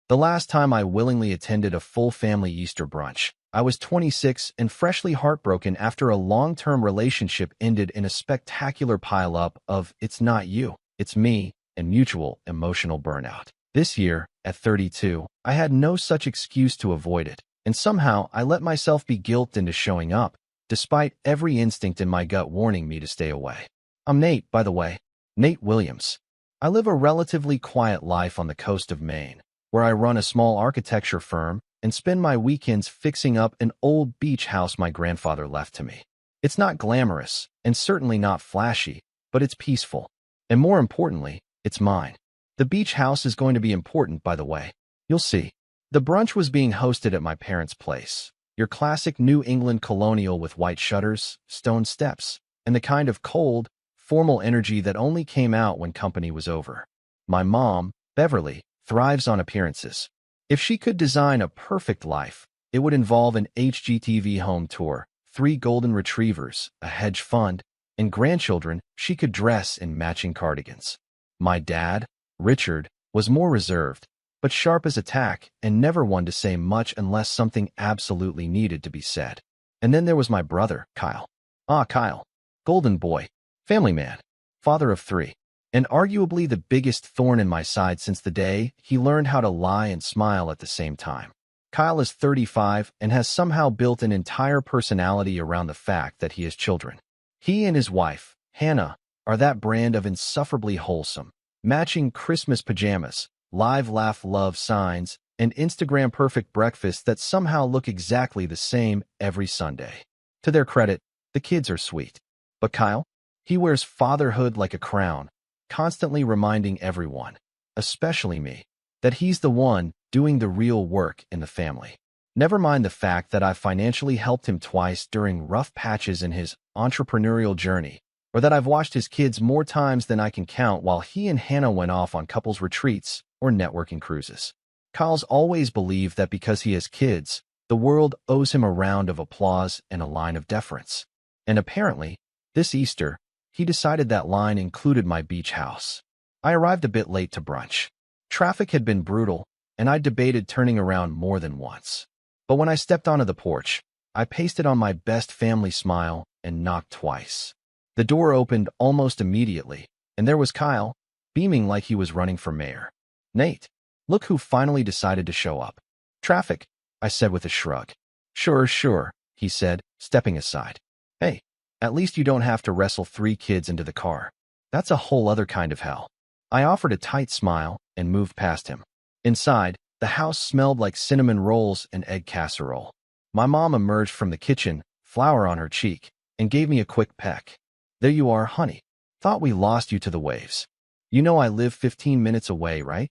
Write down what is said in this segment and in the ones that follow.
The last time I willingly attended a full family Easter brunch, I was 26 and freshly heartbroken after a long-term relationship ended in a spectacular pile-up of "it's not you, it's me" and mutual emotional burnout. This year, at 32, I had no such excuse to avoid it, and somehow I let myself be guilted into showing up, despite every instinct in my gut warning me to stay away. I'm Nate, by the way, Nate Williams. I live a relatively quiet life on the coast of Maine, where I run a small architecture firm and spend my weekends fixing up an old beach house my grandfather left to me. It's not glamorous, and certainly not flashy, but it's peaceful. And more importantly, it's mine. The beach house is going to be important, by the way. You'll see. The brunch was being hosted at my parents' place. Your classic New England colonial with white shutters, stone steps, and the kind of cold, formal energy that only came out when company was over. My mom, Beverly, thrives on appearances. If she could design a perfect life, it would involve an HGTV home tour, 3 golden retrievers, a hedge fund, and grandchildren she could dress in matching cardigans. My dad, Richard, was more reserved, but sharp as a tack and never one to say much unless something absolutely needed to be said. And then there was my brother, Kyle. Kyle. Golden boy. Family man. Father of 3. And arguably the biggest thorn in my side since the day he learned how to lie and smile at the same time. Kyle is 35 and has somehow built an entire personality around the fact that he has children. He and his wife, Hannah, are that brand of insufferably wholesome, matching Christmas pajamas, live laugh love signs, and Instagram-perfect breakfasts that somehow look exactly the same every Sunday. To their credit, the kids are sweet. But Kyle? He wears fatherhood like a crown, constantly reminding everyone, especially me, that he's the one doing the real work in the family. Never mind the fact that I financially helped him twice during rough patches in his entrepreneurial journey, or that I've watched his kids more times than I can count while he and Hannah went off on couples retreats or networking cruises. Kyle's always believed that because he has kids, the world owes him a round of applause and a line of deference. And apparently, this Easter, he decided that line included my beach house. I arrived a bit late to brunch. Traffic had been brutal, and I debated turning around more than once. But when I stepped onto the porch, I pasted on my best family smile and knocked twice. The door opened almost immediately, and there was Kyle, beaming like he was running for mayor. "Nate, look who finally decided to show up." "Traffic," I said with a shrug. Sure, he said, stepping aside. "Hey, at least you don't have to wrestle 3 kids into the car. That's a whole other kind of hell." I offered a tight smile and moved past him. Inside, the house smelled like cinnamon rolls and egg casserole. My mom emerged from the kitchen, flour on her cheek, and gave me a quick peck. "There you are, honey. Thought we lost you to the waves. You know I live 15 minutes away, right?"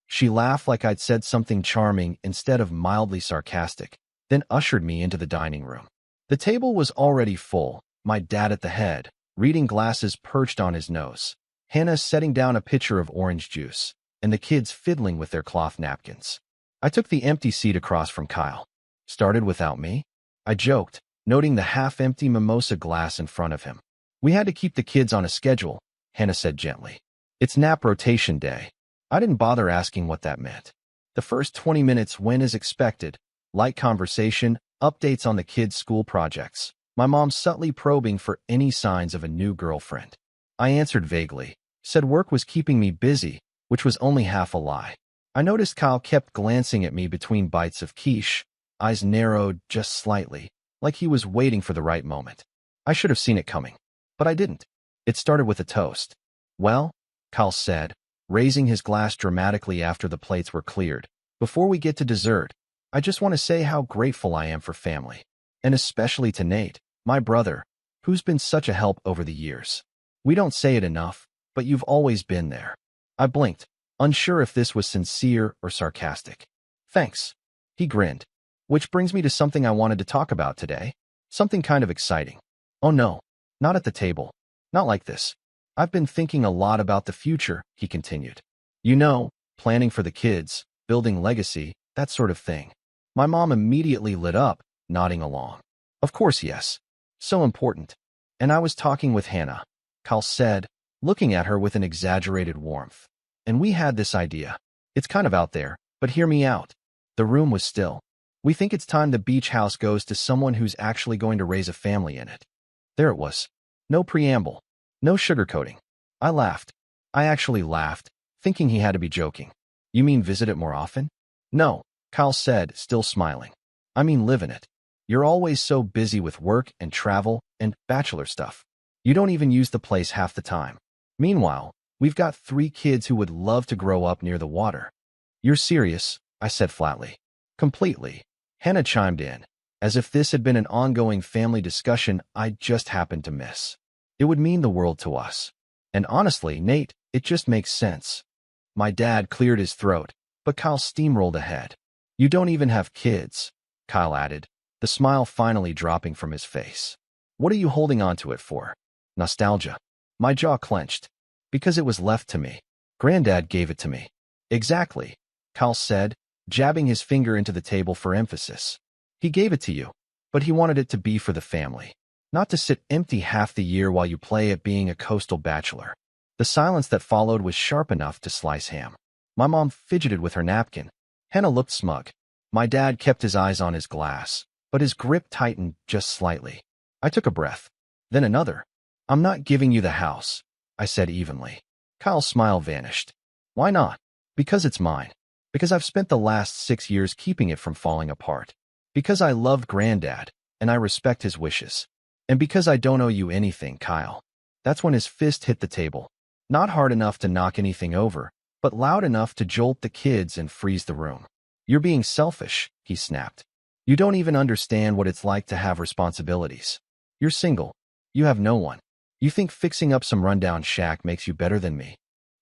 She laughed like I'd said something charming instead of mildly sarcastic, then ushered me into the dining room. The table was already full, my dad at the head, reading glasses perched on his nose, Hannah setting down a pitcher of orange juice, and the kids fiddling with their cloth napkins. I took the empty seat across from Kyle. "Started without me?" I joked, noting the half-empty mimosa glass in front of him. "We had to keep the kids on a schedule," Hannah said gently. "It's nap rotation day." I didn't bother asking what that meant. The first 20 minutes went as expected, light conversation, updates on the kids' school projects, my mom subtly probing for any signs of a new girlfriend. I answered vaguely, said work was keeping me busy, which was only half a lie. I noticed Kyle kept glancing at me between bites of quiche, eyes narrowed just slightly, like he was waiting for the right moment. I should have seen it coming, but I didn't. It started with a toast. "Well," Kyle said, raising his glass dramatically after the plates were cleared, "before we get to dessert, I just want to say how grateful I am for family, and especially to Nate, my brother, who's been such a help over the years. We don't say it enough, but you've always been there." I blinked, unsure if this was sincere or sarcastic. "Thanks." He grinned. "Which brings me to something I wanted to talk about today. Something kind of exciting." "Oh no, not at the table. Not like this. I've been thinking a lot about the future," he continued. "You know, planning for the kids, building legacy, that sort of thing." My mom immediately lit up, nodding along. "Of course, yes. So important. And I was talking with Hannah," Kyle said, looking at her with an exaggerated warmth. "And we had this idea. It's kind of out there, But hear me out. The room was still. We think it's time the beach house goes to someone who's actually going to raise a family in it. There it was. No preamble. No sugarcoating. I laughed. I actually laughed, thinking he had to be joking. You mean visit it more often? No, Kyle said, still smiling. I mean live in it. You're always so busy with work and travel and bachelor stuff. You don't even use the place half the time. Meanwhile, we've got 3 kids who would love to grow up near the water. You're serious, I said flatly. Completely. Hannah chimed in, as if this had been an ongoing family discussion I just happened to miss. It would mean the world to us. And honestly, Nate, it just makes sense. My dad cleared his throat, but Kyle steamrolled ahead. You don't even have kids, Kyle added, the smile finally dropping from his face. What are you holding on to it for? Nostalgia. My jaw clenched. Because it was left to me. Granddad gave it to me. Exactly, Kyle said, jabbing his finger into the table for emphasis. He gave it to you, but he wanted it to be for the family, not to sit empty half the year while you play at being a coastal bachelor. The silence that followed was sharp enough to slice ham. My mom fidgeted with her napkin. Hannah looked smug. My dad kept his eyes on his glass, but his grip tightened just slightly. I took a breath. Then another. I'm not giving you the house, I said evenly. Kyle's smile vanished. Why not? Because it's mine. Because I've spent the last 6 years keeping it from falling apart. Because I loved Granddad, and I respect his wishes. And because I don't owe you anything, Kyle. That's when his fist hit the table. Not hard enough to knock anything over, but loud enough to jolt the kids and freeze the room. You're being selfish, he snapped. You don't even understand what it's like to have responsibilities. You're single. You have no one. You think fixing up some rundown shack makes you better than me.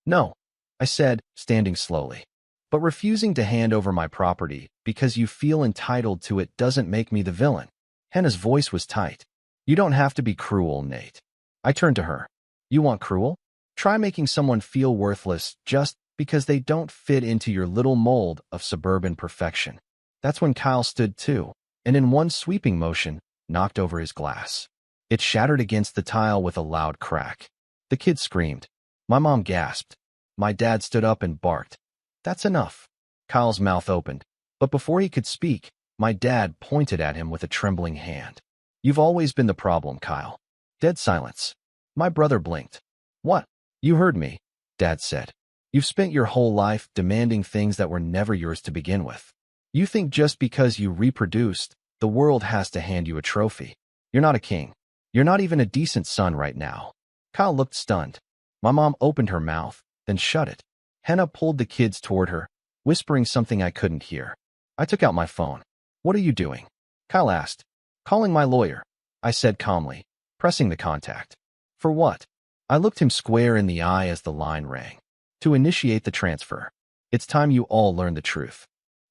No, I said, standing slowly. But refusing to hand over my property because you feel entitled to it doesn't make me the villain. Hannah's voice was tight. You don't have to be cruel, Nate. I turned to her. You want cruel? Try making someone feel worthless just because they don't fit into your little mold of suburban perfection. That's when Kyle stood too, and in one sweeping motion, knocked over his glass. It shattered against the tile with a loud crack. The kids screamed. My mom gasped. My dad stood up and barked. That's enough. Kyle's mouth opened, but before he could speak, my dad pointed at him with a trembling hand. You've always been the problem, Kyle. Dead silence. My brother blinked. What? You heard me, Dad said. You've spent your whole life demanding things that were never yours to begin with. You think just because you reproduced, the world has to hand you a trophy. You're not a king. You're not even a decent son right now. Kyle looked stunned. My mom opened her mouth, then shut it. Hannah pulled the kids toward her, whispering something I couldn't hear. I took out my phone. What are you doing? Kyle asked. Calling my lawyer, I said calmly, pressing the contact. For what? I looked him square in the eye as the line rang. To initiate the transfer. It's time you all learn the truth.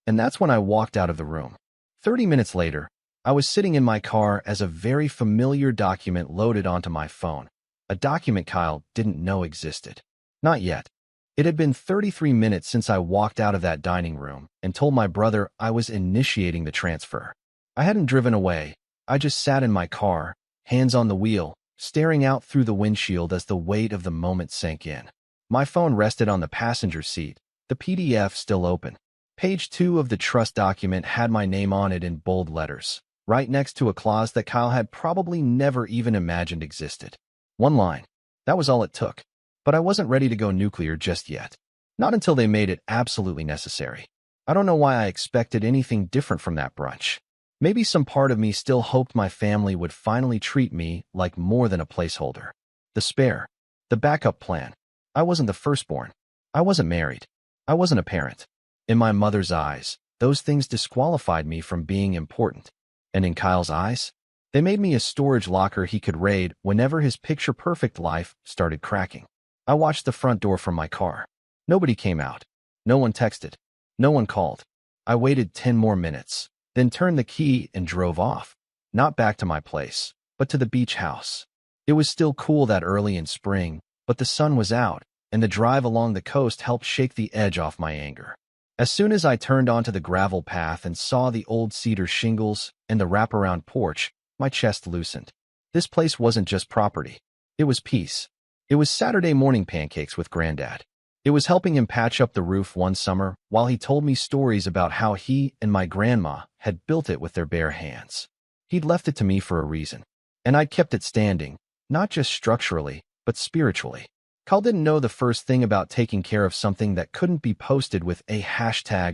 And that's when I walked out of the room. 30 minutes later, I was sitting in my car as a very familiar document loaded onto my phone. A document Kyle didn't know existed. Not yet. It had been 33 minutes since I walked out of that dining room and told my brother I was initiating the transfer. I hadn't driven away. I just sat in my car, hands on the wheel, staring out through the windshield as the weight of the moment sank in. My phone rested on the passenger seat, the PDF still open. Page 2 of the trust document had my name on it in bold letters, right next to a clause that Kyle had probably never even imagined existed. One line. That was all it took. But I wasn't ready to go nuclear just yet. Not until they made it absolutely necessary. I don't know why I expected anything different from that brunch. Maybe some part of me still hoped my family would finally treat me like more than a placeholder. The spare. The backup plan. I wasn't the firstborn. I wasn't married. I wasn't a parent. In my mother's eyes, those things disqualified me from being important. And in Kyle's eyes, they made me a storage locker he could raid whenever his picture-perfect life started cracking. I watched the front door from my car. Nobody came out. No one texted. No one called. I waited 10 more minutes, then turned the key and drove off. Not back to my place, but to the beach house. It was still cool that early in spring, but the sun was out, and the drive along the coast helped shake the edge off my anger. As soon as I turned onto the gravel path and saw the old cedar shingles and the wraparound porch, my chest loosened. This place wasn't just property. It was peace. It was Saturday morning pancakes with Granddad. It was helping him patch up the roof one summer while he told me stories about how he and my grandma had built it with their bare hands. He'd left it to me for a reason, and I'd kept it standing, not just structurally, but spiritually. Carl didn't know the first thing about taking care of something that couldn't be posted with a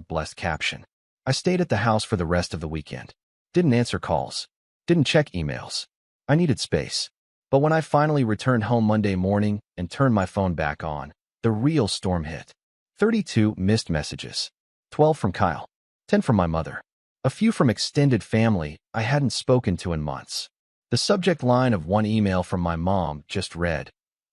#blessed caption. I stayed at the house for the rest of the weekend. Didn't answer calls. Didn't check emails. I needed space. But when I finally returned home Monday morning and turned my phone back on, the real storm hit. 32 missed messages. 12 from Kyle. 10 from my mother. A few from extended family I hadn't spoken to in months. The subject line of one email from my mom just read,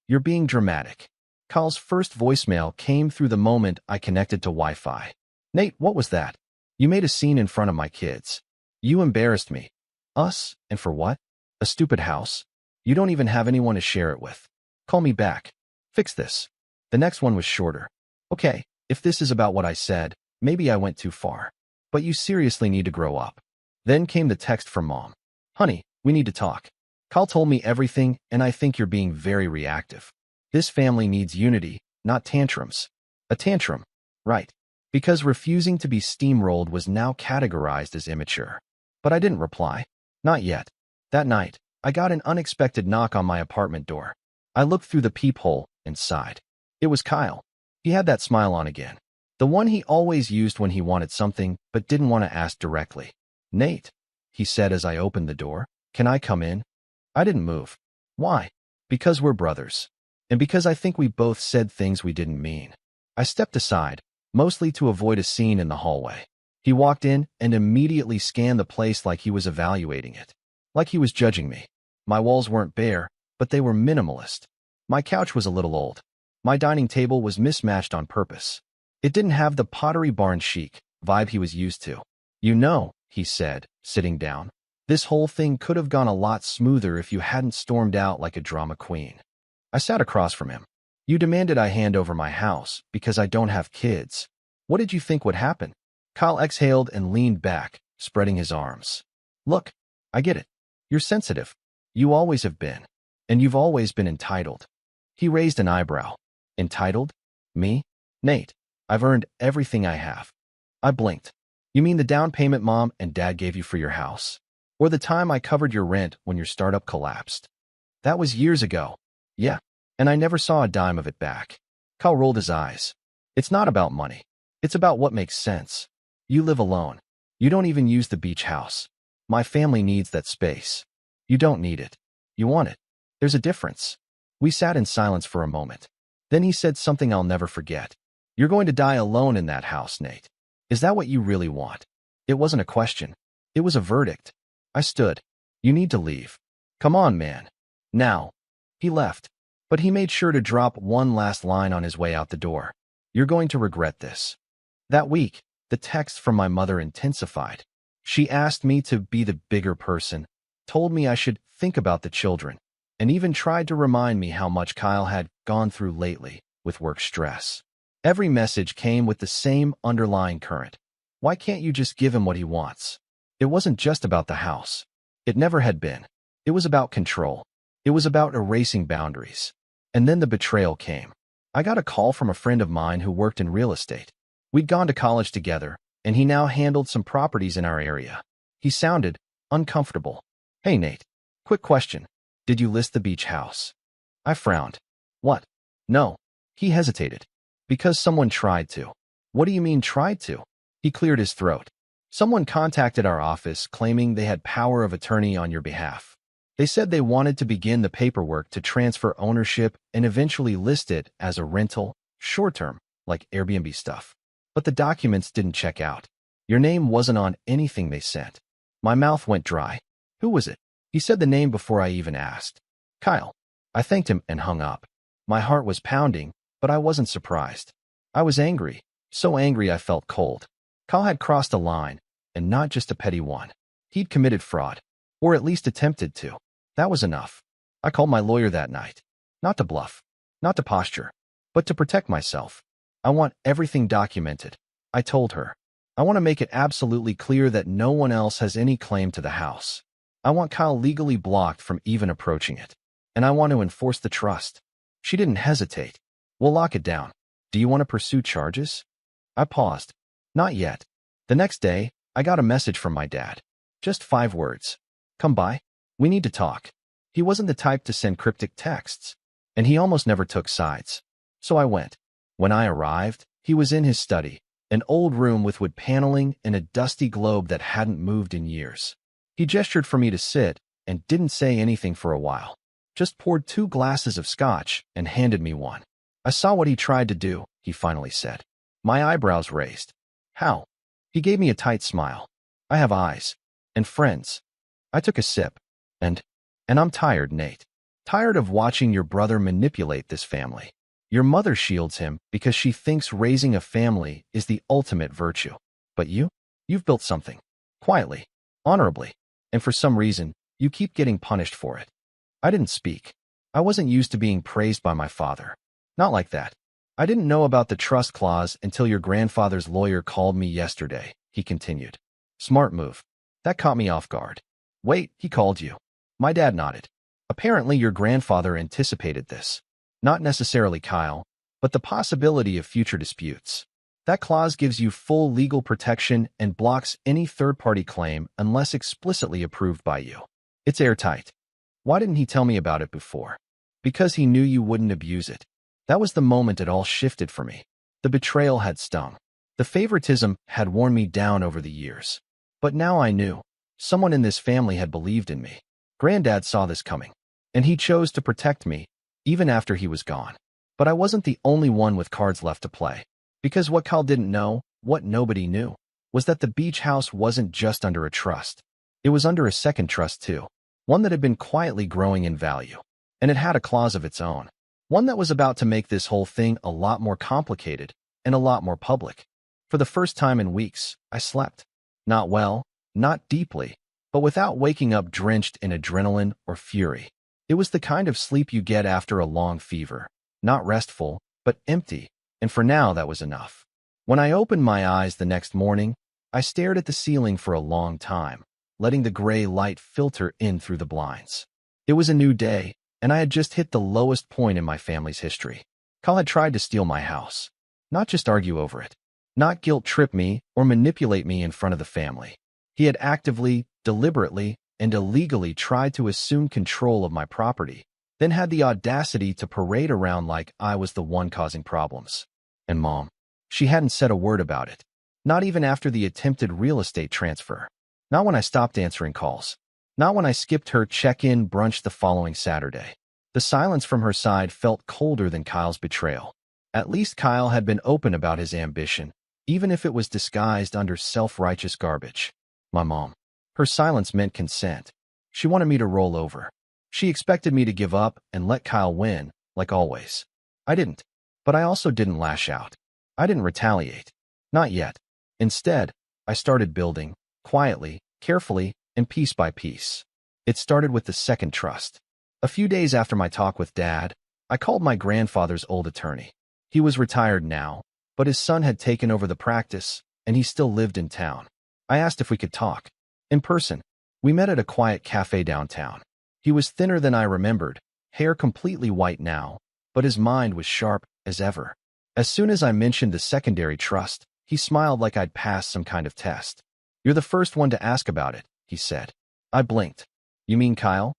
"You're being dramatic." Kyle's first voicemail came through the moment I connected to Wi-Fi. "Nate, what was that? You made a scene in front of my kids. You embarrassed me. Us? And for what? A stupid house? You don't even have anyone to share it with. Call me back. Fix this." The next one was shorter. "Okay, if this is about what I said, maybe I went too far. But you seriously need to grow up." Then came the text from Mom. "Honey, we need to talk. Kyle told me everything, and I think you're being very reactive. This family needs unity, not tantrums." A tantrum. Right. Because refusing to be steamrolled was now categorized as immature. But I didn't reply. Not yet. That night, I got an unexpected knock on my apartment door. I looked through the peephole and sighed. It was Kyle. He had that smile on again. The one he always used when he wanted something but didn't want to ask directly. "Nate," he said as I opened the door, "can I come in?" I didn't move. Why? Because we're brothers. And because I think we both said things we didn't mean. I stepped aside, mostly to avoid a scene in the hallway. He walked in and immediately scanned the place like he was evaluating it. Like he was judging me. My walls weren't bare, but they were minimalist. My couch was a little old. My dining table was mismatched on purpose. It didn't have the Pottery Barn chic vibe he was used to. "You know," he said, sitting down, "this whole thing could have gone a lot smoother if you hadn't stormed out like a drama queen." I sat across from him. "You demanded I hand over my house because I don't have kids. What did you think would happen?" Kyle exhaled and leaned back, spreading his arms. "Look, I get it. You're sensitive. You always have been. And you've always been entitled." He raised an eyebrow. "Entitled? Me? Nate, I've earned everything I have." I blinked. "You mean the down payment Mom and Dad gave you for your house? Or the time I covered your rent when your startup collapsed?" "That was years ago." "Yeah, and I never saw a dime of it back." Kyle rolled his eyes. "It's not about money. It's about what makes sense. You live alone. You don't even use the beach house. My family needs that space. You don't need it. You want it. There's a difference." We sat in silence for a moment. Then he said something I'll never forget. "You're going to die alone in that house, Nate. Is that what you really want?" It wasn't a question. It was a verdict. I stood. "You need to leave. Come on, man. Now." He left. But he made sure to drop one last line on his way out the door. "You're going to regret this." That week, the texts from my mother intensified. She asked me to be the bigger person, told me I should think about the children, and even tried to remind me how much Kyle had gone through lately with work stress. Every message came with the same underlying current. Why can't you just give him what he wants? It wasn't just about the house. It never had been. It was about control. It was about erasing boundaries. And then the betrayal came. I got a call from a friend of mine who worked in real estate. We'd gone to college together, and he now handled some properties in our area. He sounded uncomfortable. "Hey, Nate. Quick question. Did you list the beach house?" I frowned. "What?" "No." He hesitated. "Because someone tried to." "What do you mean tried to?" He cleared his throat. "Someone contacted our office claiming they had power of attorney on your behalf. They said they wanted to begin the paperwork to transfer ownership and eventually list it as a rental, short-term, like Airbnb stuff. But the documents didn't check out. Your name wasn't on anything they sent." My mouth went dry. "Who was it?" He said the name before I even asked. "Kyle." I thanked him and hung up. My heart was pounding, but I wasn't surprised. I was angry, so angry I felt cold. Kyle had crossed a line, and not just a petty one. He'd committed fraud, or at least attempted to. That was enough. I called my lawyer that night. Not to bluff, not to posture, but to protect myself. "I want everything documented," I told her. "I want to make it absolutely clear that no one else has any claim to the house. I want Kyle legally blocked from even approaching it. And I want to enforce the trust." She didn't hesitate. "We'll lock it down. Do you want to pursue charges? I paused. Not yet. The next day, I got a message from my dad. Just 5 words. Come by. We need to talk. He wasn't the type to send cryptic texts, and he almost never took sides. So I went. When I arrived, he was in his study, an old room with wood paneling and a dusty globe that hadn't moved in years. He gestured for me to sit and didn't say anything for a while. Just poured 2 glasses of scotch and handed me one. I saw what he tried to do, he finally said. My eyebrows raised. How? He gave me a tight smile. I have eyes. And friends. I took a sip. And I'm tired, Nate. Tired of watching your brother manipulate this family. Your mother shields him because she thinks raising a family is the ultimate virtue. But you've built something. Quietly. Honorably. And for some reason, you keep getting punished for it. I didn't speak. I wasn't used to being praised by my father. Not like that. I didn't know about the trust clause until your grandfather's lawyer called me yesterday, he continued. Smart move. That caught me off guard. Wait, he called you. My dad nodded. Apparently your grandfather anticipated this. Not necessarily Kyle, but the possibility of future disputes. That clause gives you full legal protection and blocks any third-party claim unless explicitly approved by you. It's airtight. Why didn't he tell me about it before? Because he knew you wouldn't abuse it. That was the moment it all shifted for me. The betrayal had stung. The favoritism had worn me down over the years. But now I knew. Someone in this family had believed in me. Granddad saw this coming. And he chose to protect me, even after he was gone. But I wasn't the only one with cards left to play. Because what Kyle didn't know, what nobody knew, was that the beach house wasn't just under a trust. It was under a second trust too. One that had been quietly growing in value. And it had a clause of its own. One that was about to make this whole thing a lot more complicated and a lot more public. For the first time in weeks, I slept. Not well, not deeply, but without waking up drenched in adrenaline or fury. It was the kind of sleep you get after a long fever. Not restful, but empty. And for now, that was enough. When I opened my eyes the next morning, I stared at the ceiling for a long time, letting the gray light filter in through the blinds. It was a new day, and I had just hit the lowest point in my family's history. Kyle had tried to steal my house. Not just argue over it. Not guilt-trip me or manipulate me in front of the family. He had actively, deliberately, and illegally tried to assume control of my property, then had the audacity to parade around like I was the one causing problems. And Mom, she hadn't said a word about it. Not even after the attempted real estate transfer. Not when I stopped answering calls. Not when I skipped her check-in brunch the following Saturday. The silence from her side felt colder than Kyle's betrayal. At least Kyle had been open about his ambition, even if it was disguised under self-righteous garbage. My mom. Her silence meant consent. She wanted me to roll over. She expected me to give up and let Kyle win, like always. I didn't. But I also didn't lash out. I didn't retaliate. Not yet. Instead, I started building, quietly, carefully, and piece by piece. It started with the second trust. A few days after my talk with Dad, I called my grandfather's old attorney. He was retired now, but his son had taken over the practice, and he still lived in town. I asked if we could talk. In person. We met at a quiet cafe downtown. He was thinner than I remembered, hair completely white now, but his mind was sharp as ever. As soon as I mentioned the secondary trust, he smiled like I'd passed some kind of test. You're the first one to ask about it, he said. I blinked. You mean Kyle?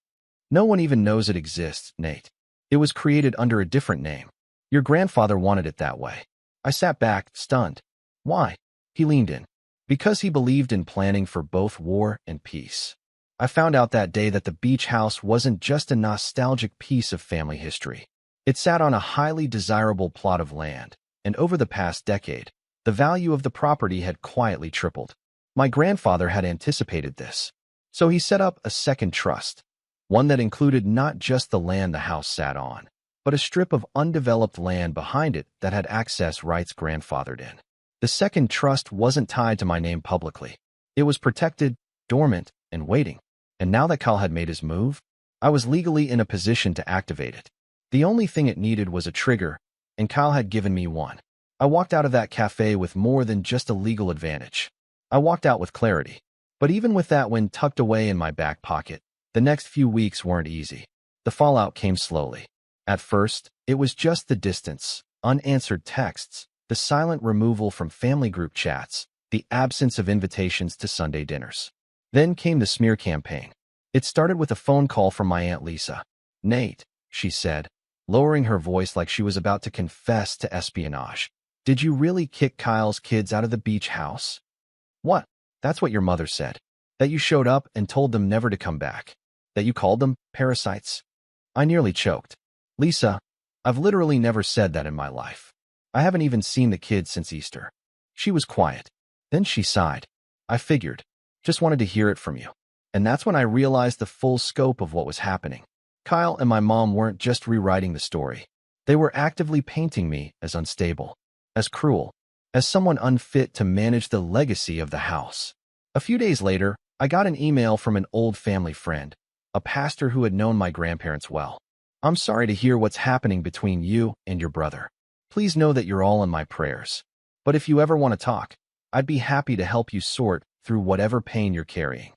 No one even knows it exists, Nate. It was created under a different name. Your grandfather wanted it that way. I sat back, stunned. Why? He leaned in. Because he believed in planning for both war and peace. I found out that day that the beach house wasn't just a nostalgic piece of family history. It sat on a highly desirable plot of land, and over the past decade, the value of the property had quietly tripled. My grandfather had anticipated this. So he set up a second trust, one that included not just the land the house sat on, but a strip of undeveloped land behind it that had access rights grandfathered in. The second trust wasn't tied to my name publicly. It was protected, dormant, and waiting. And now that Kyle had made his move, I was legally in a position to activate it. The only thing it needed was a trigger, and Kyle had given me one. I walked out of that cafe with more than just a legal advantage. I walked out with clarity. But even with that win tucked away in my back pocket, the next few weeks weren't easy. The fallout came slowly. At first, it was just the distance, unanswered texts, the silent removal from family group chats, the absence of invitations to Sunday dinners. Then came the smear campaign. It started with a phone call from my Aunt Lisa. "Nate," she said, lowering her voice like she was about to confess to espionage. "Did you really kick Kyle's kids out of the beach house?" "What? That's what your mother said. That you showed up and told them never to come back. That you called them parasites?" I nearly choked. "Lisa, I've literally never said that in my life. I haven't even seen the kids since Easter." She was quiet. Then she sighed. "I figured. Just wanted to hear it from you." And that's when I realized the full scope of what was happening. Kyle and my mom weren't just rewriting the story. They were actively painting me as unstable, as cruel, as someone unfit to manage the legacy of the house. A few days later, I got an email from an old family friend, a pastor who had known my grandparents well. "I'm sorry to hear what's happening between you and your brother. Please know that you're all in my prayers. But if you ever want to talk, I'd be happy to help you sort through whatever pain you're carrying."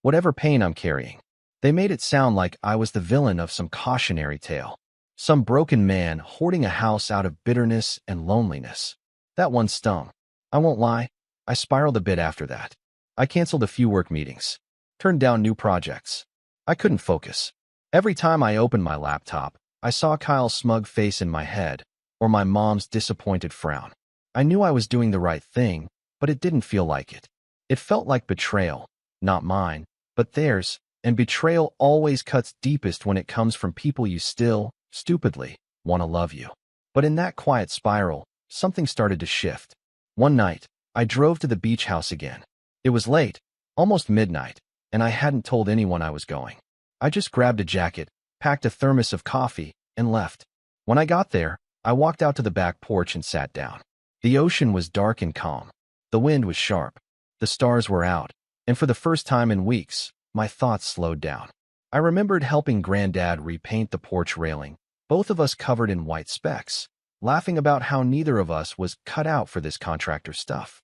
Whatever pain I'm carrying. They made it sound like I was the villain of some cautionary tale. Some broken man hoarding a house out of bitterness and loneliness. That one stung. I won't lie, I spiraled a bit after that. I canceled a few work meetings. Turned down new projects. I couldn't focus. Every time I opened my laptop, I saw Kyle's smug face in my head, or my mom's disappointed frown. I knew I was doing the right thing, but it didn't feel like it. It felt like betrayal, not mine, but theirs, and betrayal always cuts deepest when it comes from people you still, stupidly, want to love you. But in that quiet spiral, something started to shift. One night, I drove to the beach house again. It was late, almost midnight, and I hadn't told anyone I was going. I just grabbed a jacket, packed a thermos of coffee, and left. When I got there, I walked out to the back porch and sat down. The ocean was dark and calm. The wind was sharp. The stars were out. And for the first time in weeks, my thoughts slowed down. I remembered helping Granddad repaint the porch railing, both of us covered in white specks, laughing about how neither of us was cut out for this contractor stuff.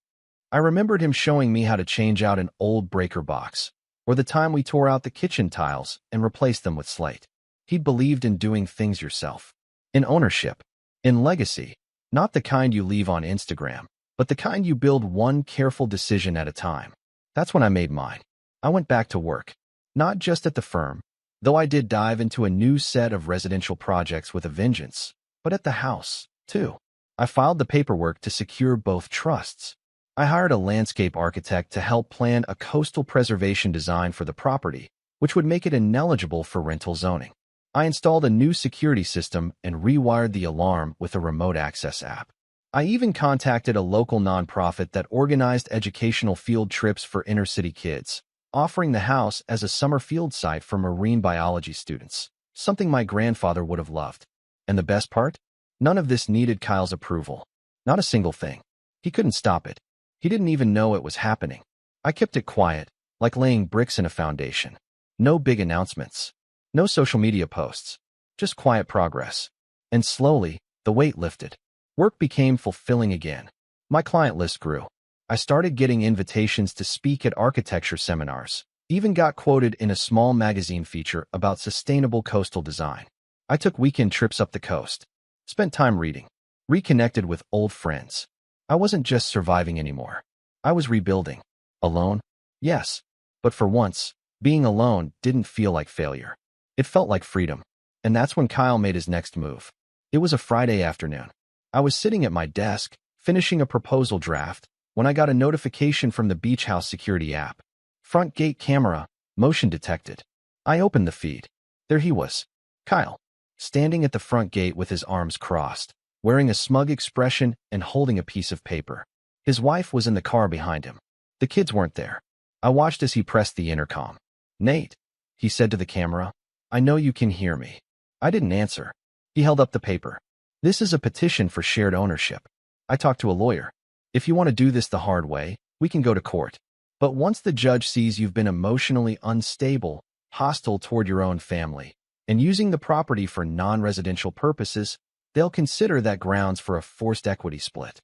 I remembered him showing me how to change out an old breaker box, or the time we tore out the kitchen tiles and replaced them with slate. He'd believed in doing things yourself, in ownership, in legacy, not the kind you leave on Instagram, but the kind you build one careful decision at a time. That's when I made mine. I went back to work, not just at the firm, though I did dive into a new set of residential projects with a vengeance, but at the house, too. I filed the paperwork to secure both trusts. I hired a landscape architect to help plan a coastal preservation design for the property, which would make it ineligible for rental zoning. I installed a new security system and rewired the alarm with a remote access app. I even contacted a local nonprofit that organized educational field trips for inner-city kids, offering the house as a summer field site for marine biology students, something my grandfather would have loved. And the best part? None of this needed Kyle's approval. Not a single thing. He couldn't stop it. He didn't even know it was happening. I kept it quiet, like laying bricks in a foundation. No big announcements. No social media posts. Just quiet progress. And slowly, the weight lifted. Work became fulfilling again. My client list grew. I started getting invitations to speak at architecture seminars, even got quoted in a small magazine feature about sustainable coastal design. I took weekend trips up the coast, spent time reading, reconnected with old friends. I wasn't just surviving anymore. I was rebuilding. Alone? Yes. But for once, being alone didn't feel like failure. It felt like freedom. And that's when Kyle made his next move. It was a Friday afternoon. I was sitting at my desk, finishing a proposal draft, when I got a notification from the beach house security app. Front gate camera, motion detected. I opened the feed. There he was, Kyle, standing at the front gate with his arms crossed, wearing a smug expression and holding a piece of paper. His wife was in the car behind him. The kids weren't there. I watched as he pressed the intercom. "Nate," he said to the camera, "I know you can hear me." I didn't answer. He held up the paper. "This is a petition for shared ownership. I talked to a lawyer. If you want to do this the hard way, we can go to court. But once the judge sees you've been emotionally unstable, hostile toward your own family, and using the property for non-residential purposes, they'll consider that grounds for a forced equity split."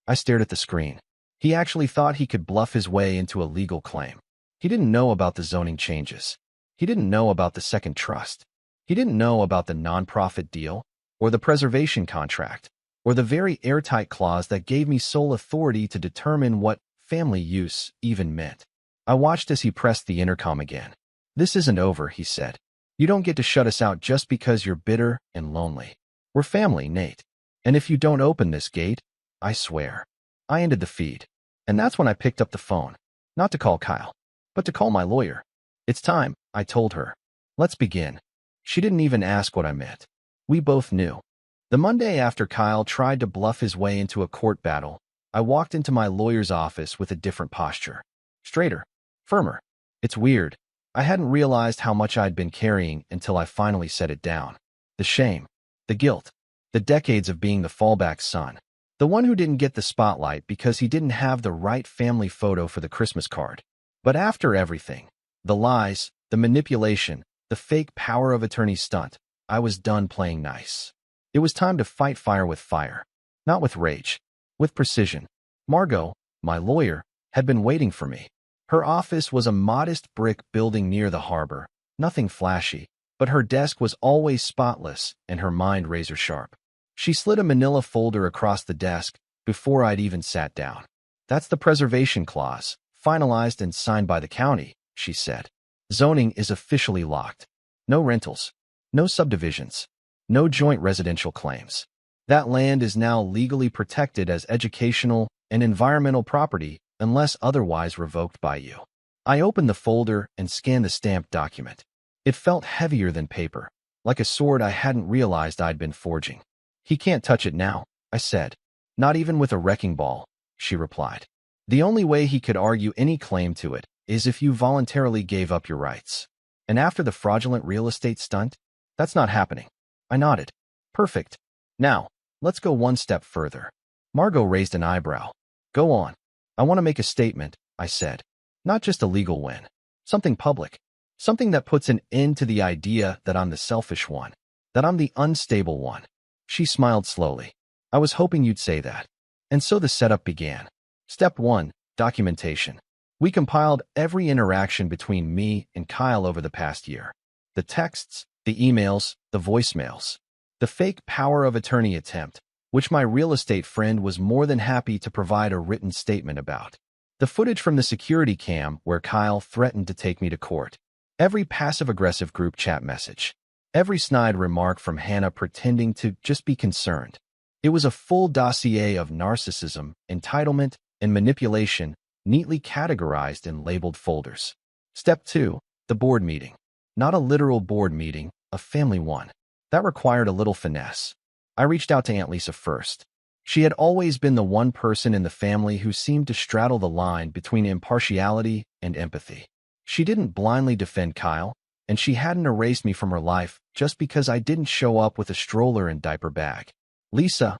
I stared at the screen. He actually thought he could bluff his way into a legal claim. He didn't know about the zoning changes. He didn't know about the second trust. He didn't know about the nonprofit deal or the preservation contract. or the very airtight clause that gave me sole authority to determine what family use even meant. I watched as he pressed the intercom again. "This isn't over," he said. "You don't get to shut us out just because you're bitter and lonely. We're family, Nate. And if you don't open this gate, I swear." I ended the feed. And that's when I picked up the phone. Not to call Kyle, but to call my lawyer. "It's time," I told her. "Let's begin." She didn't even ask what I meant. We both knew. The Monday after Kyle tried to bluff his way into a court battle, I walked into my lawyer's office with a different posture. Straighter. Firmer. It's weird. I hadn't realized how much I'd been carrying until I finally set it down. The shame. The guilt. The decades of being the fallback son. The one who didn't get the spotlight because he didn't have the right family photo for the Christmas card. But after everything, the lies, the manipulation, the fake power of attorney stunt, I was done playing nice. It was time to fight fire with fire. Not with rage. With precision. Margot, my lawyer, had been waiting for me. Her office was a modest brick building near the harbor, nothing flashy, but her desk was always spotless and her mind razor-sharp. She slid a manila folder across the desk before I'd even sat down. "That's the preservation clause, finalized and signed by the county," she said. "Zoning is officially locked. No rentals. No subdivisions. No joint residential claims. That land is now legally protected as educational and environmental property unless otherwise revoked by you." I opened the folder and scanned the stamped document. It felt heavier than paper, like a sword I hadn't realized I'd been forging. "He can't touch it now," I said. "Not even with a wrecking ball," she replied. "The only way he could argue any claim to it is if you voluntarily gave up your rights. And after the fraudulent real estate stunt, that's not happening." I nodded. "Perfect. Now, let's go one step further." Margot raised an eyebrow. "Go on." "I want to make a statement," I said. "Not just a legal win. Something public. Something that puts an end to the idea that I'm the selfish one. That I'm the unstable one." She smiled slowly. "I was hoping you'd say that." And so the setup began. Step 1, documentation. We compiled every interaction between me and Kyle over the past year. The texts, the emails, the voicemails. The fake power of attorney attempt, which my real estate friend was more than happy to provide a written statement about. The footage from the security cam where Kyle threatened to take me to court. Every passive-aggressive group chat message. Every snide remark from Hannah pretending to just be concerned. It was a full dossier of narcissism, entitlement, and manipulation, neatly categorized in labeled folders. Step 2, the board meeting. Not a literal board meeting, a family one. That required a little finesse. I reached out to Aunt Lisa first. She had always been the one person in the family who seemed to straddle the line between impartiality and empathy. She didn't blindly defend Kyle, and she hadn't erased me from her life just because I didn't show up with a stroller and diaper bag. "Lisa,"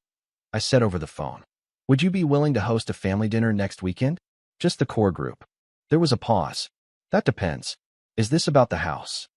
I said over the phone, "would you be willing to host a family dinner next weekend? Just the core group." There was a pause. "That depends. Is this about the house?"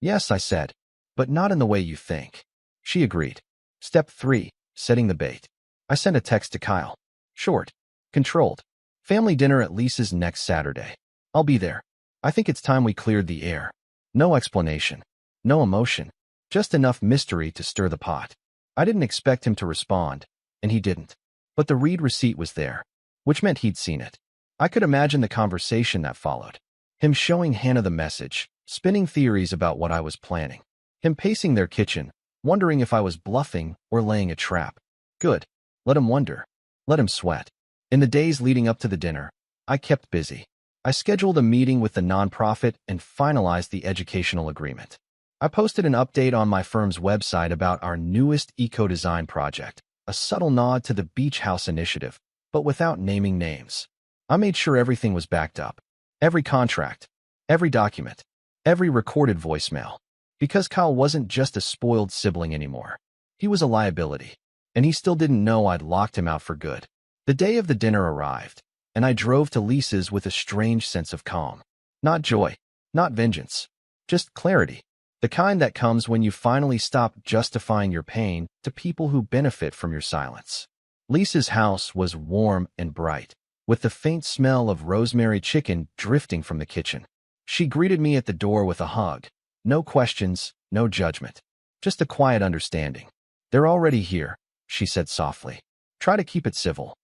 "Yes," I said, "but not in the way you think." She agreed. Step 3, setting the bait. I sent a text to Kyle. Short. Controlled. "Family dinner at Lisa's next Saturday. I'll be there. I think it's time we cleared the air." No explanation. No emotion. Just enough mystery to stir the pot. I didn't expect him to respond, and he didn't. But the read receipt was there, which meant he'd seen it. I could imagine the conversation that followed. Him showing Hannah the message, spinning theories about what I was planning. Him pacing their kitchen, wondering if I was bluffing or laying a trap. Good. Let him wonder. Let him sweat. In the days leading up to the dinner, I kept busy. I scheduled a meeting with the nonprofit and finalized the educational agreement. I posted an update on my firm's website about our newest eco-design project, a subtle nod to the Beach House initiative, but without naming names. I made sure everything was backed up. Every contract, every document, every recorded voicemail. Because Kyle wasn't just a spoiled sibling anymore. He was a liability, and he still didn't know I'd locked him out for good. The day of the dinner arrived, and I drove to Lisa's with a strange sense of calm. Not joy, not vengeance, just clarity. The kind that comes when you finally stop justifying your pain to people who benefit from your silence. Lisa's house was warm and bright, with the faint smell of rosemary chicken drifting from the kitchen. She greeted me at the door with a hug. No questions, no judgment. Just a quiet understanding. "They're already here," she said softly. Try to keep it civil.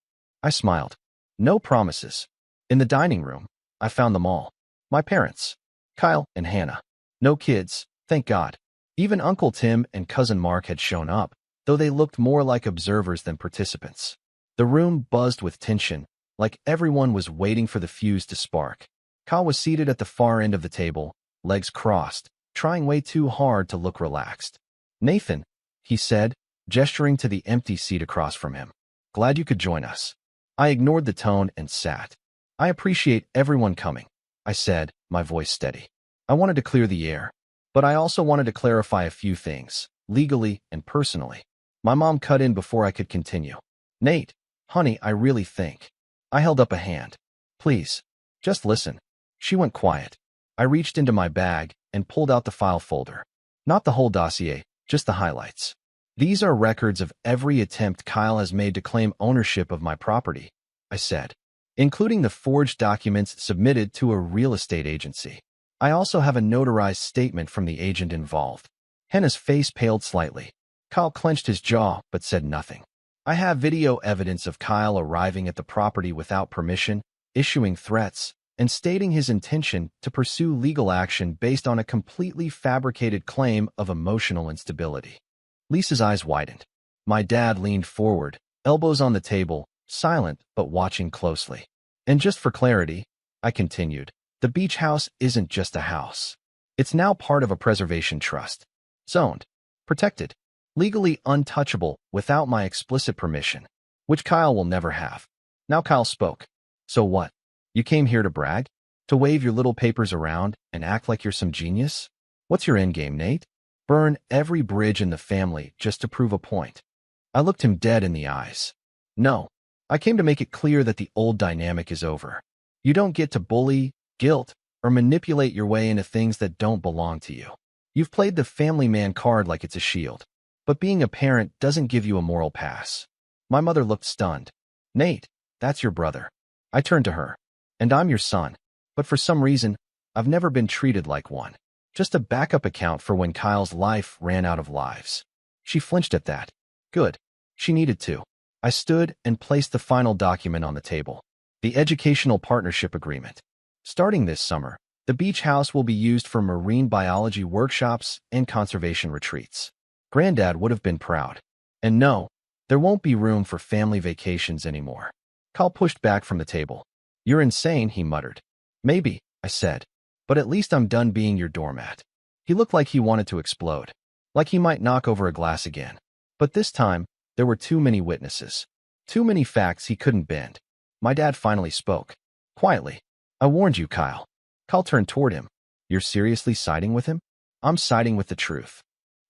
I smiled. No promises. In the dining room, I found them all. My parents, Kyle and Hannah. No kids, thank God. Even Uncle Tim and Cousin Mark had shown up, though they looked more like observers than participants. The room buzzed with tension, like everyone was waiting for the fuse to spark. Kyle was seated at the far end of the table, legs crossed, trying way too hard to look relaxed. Nathan, he said, gesturing to the empty seat across from him. Glad you could join us. I ignored the tone and sat. I appreciate everyone coming, I said, my voice steady. I wanted to clear the air, but I also wanted to clarify a few things, legally and personally. My mom cut in before I could continue. Nate, honey, I really think. I held up a hand. Please, just listen. She went quiet. I reached into my bag and pulled out the file folder. Not the whole dossier, just the highlights. These are records of every attempt Kyle has made to claim ownership of my property, I said, including the forged documents submitted to a real estate agency. I also have a notarized statement from the agent involved. Hannah's face paled slightly. Kyle clenched his jaw but said nothing. I have video evidence of Kyle arriving at the property without permission, issuing threats, and stating his intention to pursue legal action based on a completely fabricated claim of emotional instability. Lisa's eyes widened. My dad leaned forward, elbows on the table, silent but watching closely. And just for clarity, I continued, the beach house isn't just a house. It's now part of a preservation trust. Zoned, protected, legally untouchable without my explicit permission, which Kyle will never have. Now Kyle spoke. So what? You came here to brag? To wave your little papers around and act like you're some genius? What's your endgame, Nate? Burn every bridge in the family just to prove a point. I looked him dead in the eyes. No, I came to make it clear that the old dynamic is over. You don't get to bully, guilt, or manipulate your way into things that don't belong to you. You've played the family man card like it's a shield, but being a parent doesn't give you a moral pass. My mother looked stunned. Nate, that's your brother. I turned to her. And I'm your son, but for some reason, I've never been treated like one. Just a backup account for when Kyle's life ran out of lives. She flinched at that. Good. She needed to. I stood and placed the final document on the table. The Educational Partnership Agreement. Starting this summer, the beach house will be used for marine biology workshops and conservation retreats. Granddad would have been proud. And no, there won't be room for family vacations anymore. Kyle pushed back from the table. You're insane, he muttered. Maybe, I said, but at least I'm done being your doormat. He looked like he wanted to explode, like he might knock over a glass again. But this time, there were too many witnesses, too many facts he couldn't bend. My dad finally spoke. Quietly. I warned you, Kyle. Kyle turned toward him. You're seriously siding with him? I'm siding with the truth.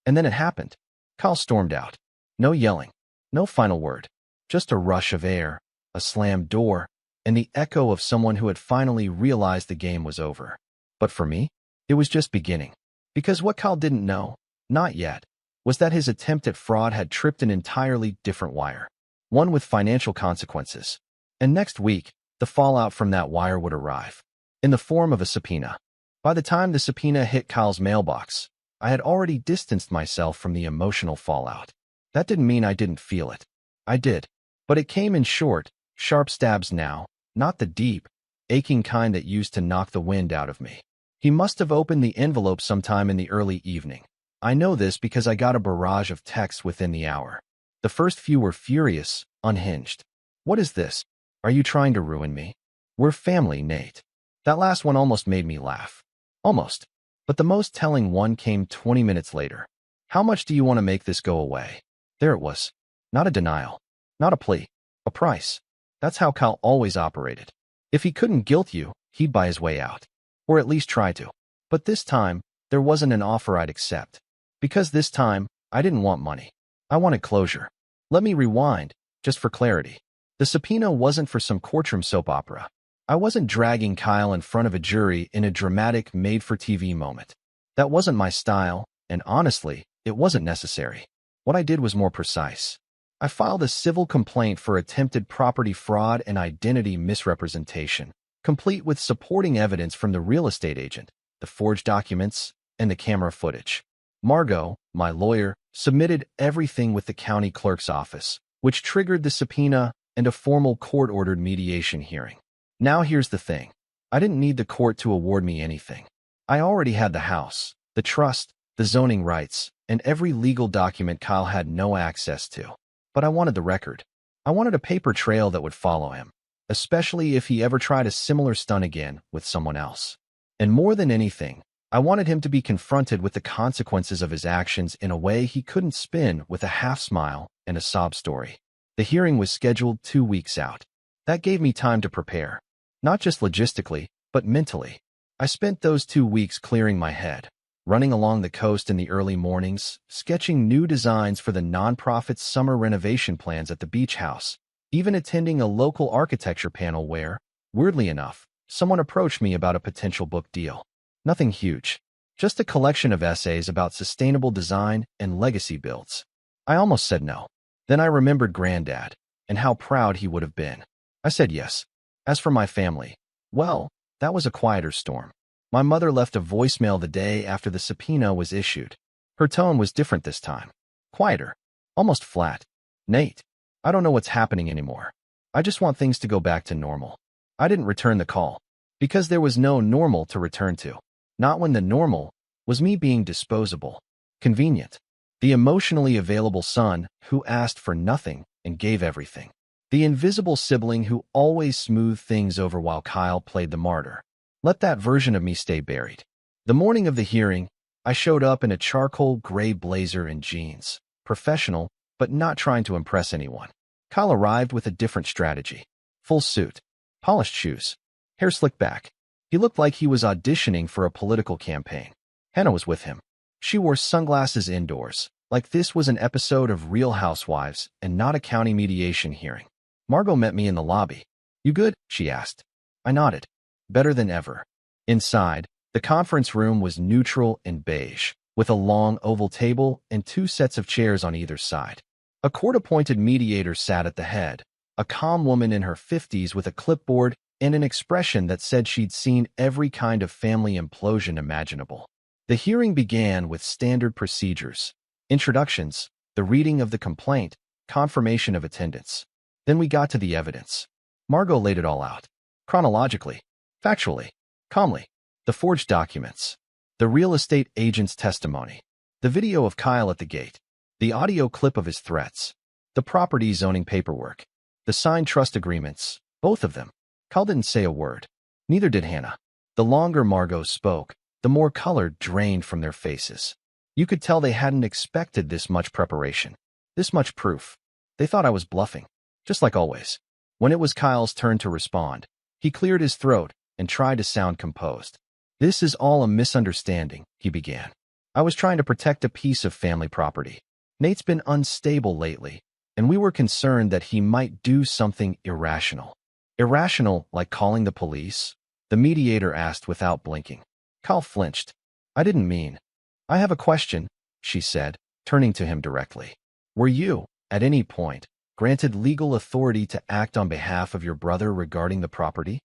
And then it happened. Kyle stormed out. No yelling, no final word, just a rush of air, a slammed door, and the echo of someone who had finally realized the game was over. But for me, it was just beginning. Because what Kyle didn't know, not yet, was that his attempt at fraud had tripped an entirely different wire. One with financial consequences. And next week, the fallout from that wire would arrive. In the form of a subpoena. By the time the subpoena hit Kyle's mailbox, I had already distanced myself from the emotional fallout. That didn't mean I didn't feel it. I did. But it came in short, sharp stabs now. Not the deep, aching kind that used to knock the wind out of me. He must have opened the envelope sometime in the early evening. I know this because I got a barrage of texts within the hour. The first few were furious, unhinged. What is this? Are you trying to ruin me? We're family, Nate. That last one almost made me laugh. Almost. But the most telling one came 20 minutes later. How much do you want to make this go away? There it was. Not a denial. Not a plea. A price. That's how Kyle always operated. If he couldn't guilt you, he'd buy his way out. Or at least try to. But this time, there wasn't an offer I'd accept. Because this time, I didn't want money. I wanted closure. Let me rewind, just for clarity. The subpoena wasn't for some courtroom soap opera. I wasn't dragging Kyle in front of a jury in a dramatic made-for-TV moment. That wasn't my style, and honestly, it wasn't necessary. What I did was more precise. I filed a civil complaint for attempted property fraud and identity misrepresentation, complete with supporting evidence from the real estate agent, the forged documents, and the camera footage. Margot, my lawyer, submitted everything with the county clerk's office, which triggered the subpoena and a formal court-ordered mediation hearing. Now here's the thing. I didn't need the court to award me anything. I already had the house, the trust, the zoning rights, and every legal document Kyle had no access to. But I wanted the record. I wanted a paper trail that would follow him, especially if he ever tried a similar stunt again with someone else. And more than anything, I wanted him to be confronted with the consequences of his actions in a way he couldn't spin with a half smile and a sob story. The hearing was scheduled 2 weeks out. That gave me time to prepare, not just logistically, but mentally. I spent those 2 weeks clearing my head, running along the coast in the early mornings, sketching new designs for the nonprofit's summer renovation plans at the beach house, even attending a local architecture panel where, weirdly enough, someone approached me about a potential book deal. Nothing huge, just a collection of essays about sustainable design and legacy builds. I almost said no. Then I remembered Granddad and how proud he would have been. I said yes. As for my family, well, that was a quieter storm. My mother left a voicemail the day after the subpoena was issued. Her tone was different this time. Quieter. Almost flat. Nate, I don't know what's happening anymore. I just want things to go back to normal. I didn't return the call because there was no normal to return to. Not when the normal was me being disposable, convenient, the emotionally available son who asked for nothing and gave everything, the invisible sibling who always smoothed things over while Kyle played the martyr. Let that version of me stay buried. The morning of the hearing, I showed up in a charcoal gray blazer and jeans, professional, but not trying to impress anyone. Kyle arrived with a different strategy. Full suit, polished shoes, hair slicked back. He looked like he was auditioning for a political campaign. Hannah was with him. She wore sunglasses indoors, like this was an episode of Real Housewives and not a county mediation hearing. Margot met me in the lobby. "You good?" she asked. I nodded. Better than ever. Inside, the conference room was neutral and beige, with a long oval table and 2 sets of chairs on either side. A court-appointed mediator sat at the head, a calm woman in her 50s with a clipboard and an expression that said she'd seen every kind of family implosion imaginable. The hearing began with standard procedures: introductions, the reading of the complaint, confirmation of attendance. Then we got to the evidence. Margot laid it all out. Chronologically, factually, calmly. The forged documents, the real estate agent's testimony, the video of Kyle at the gate, the audio clip of his threats, the property zoning paperwork, the signed trust agreements, both of them. Kyle didn't say a word. Neither did Hannah. The longer Margot spoke, the more color drained from their faces. You could tell they hadn't expected this much preparation, this much proof. They thought I was bluffing, just like always. When it was Kyle's turn to respond, he cleared his throat and tried to sound composed. "This is all a misunderstanding," he began. "I was trying to protect a piece of family property. Nate's been unstable lately, and we were concerned that he might do something irrational." "Irrational, like calling the police?" the mediator asked without blinking. Kyle flinched. "I didn't mean." "I have a question," she said, turning to him directly. "Were you, at any point, granted legal authority to act on behalf of your brother regarding the property?"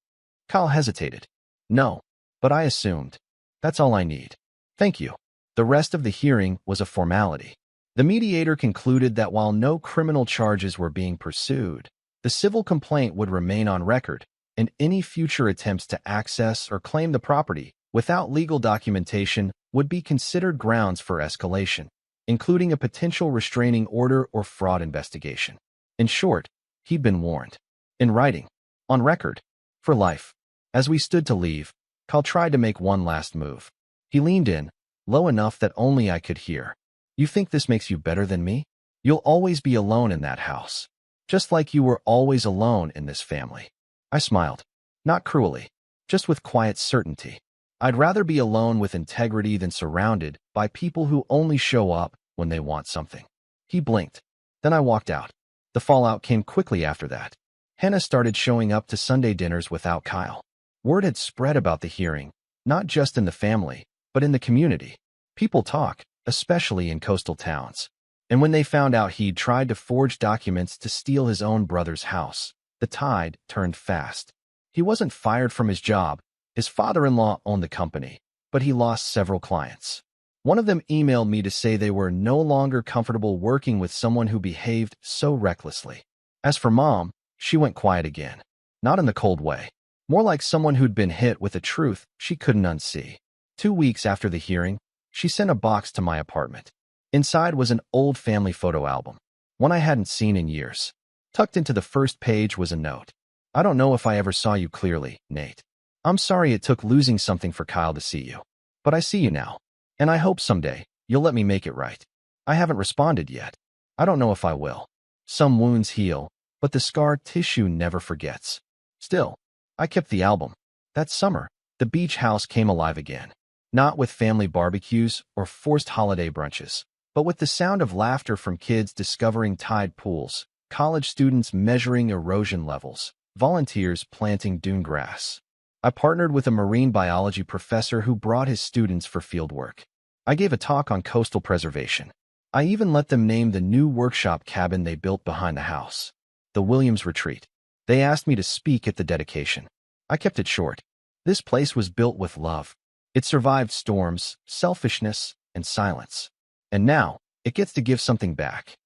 Kyle hesitated. "No, but I assumed. That's all I need. Thank you." The rest of the hearing was a formality. The mediator concluded that while no criminal charges were being pursued, the civil complaint would remain on record, and any future attempts to access or claim the property without legal documentation would be considered grounds for escalation, including a potential restraining order or fraud investigation. In short, he'd been warned. In writing, on record, for life. As we stood to leave, Kyle tried to make one last move. He leaned in, low enough that only I could hear. "You think this makes you better than me? You'll always be alone in that house, just like you were always alone in this family." I smiled, not cruelly, just with quiet certainty. I'd rather be alone with integrity than surrounded by people who only show up when they want something. He blinked. Then I walked out. The fallout came quickly after that. Hannah started showing up to Sunday dinners without Kyle. Word had spread about the hearing, not just in the family, but in the community. People talk, especially in coastal towns. And when they found out he'd tried to forge documents to steal his own brother's house, the tide turned fast. He wasn't fired from his job. His father-in-law owned the company, but he lost several clients. One of them emailed me to say they were no longer comfortable working with someone who behaved so recklessly. As for Mom, she went quiet again. Not in the cold way. More like someone who'd been hit with a truth she couldn't unsee. 2 weeks after the hearing, she sent a box to my apartment. Inside was an old family photo album, one I hadn't seen in years. Tucked into the first page was a note. I don't know if I ever saw you clearly, Nate. I'm sorry it took losing something for Kyle to see you. But I see you now. And I hope someday you'll let me make it right. I haven't responded yet. I don't know if I will. Some wounds heal, but the scar tissue never forgets. Still, I kept the album. That summer, the beach house came alive again. Not with family barbecues or forced holiday brunches, but with the sound of laughter from kids discovering tide pools, college students measuring erosion levels, volunteers planting dune grass. I partnered with a marine biology professor who brought his students for fieldwork. I gave a talk on coastal preservation. I even let them name the new workshop cabin they built behind the house, the Williams Retreat. They asked me to speak at the dedication. I kept it short. This place was built with love. It survived storms, selfishness, and silence. And now, it gets to give something back.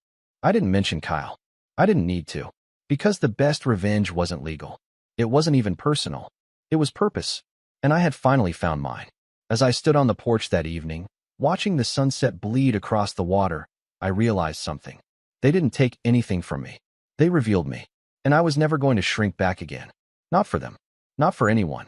I didn't mention Kyle. I didn't need to. Because the best revenge wasn't legal. It wasn't even personal. It was purpose. And I had finally found mine. As I stood on the porch that evening, watching the sunset bleed across the water, I realized something. They didn't take anything from me. They revealed me. And I was never going to shrink back again. Not for them. Not for anyone.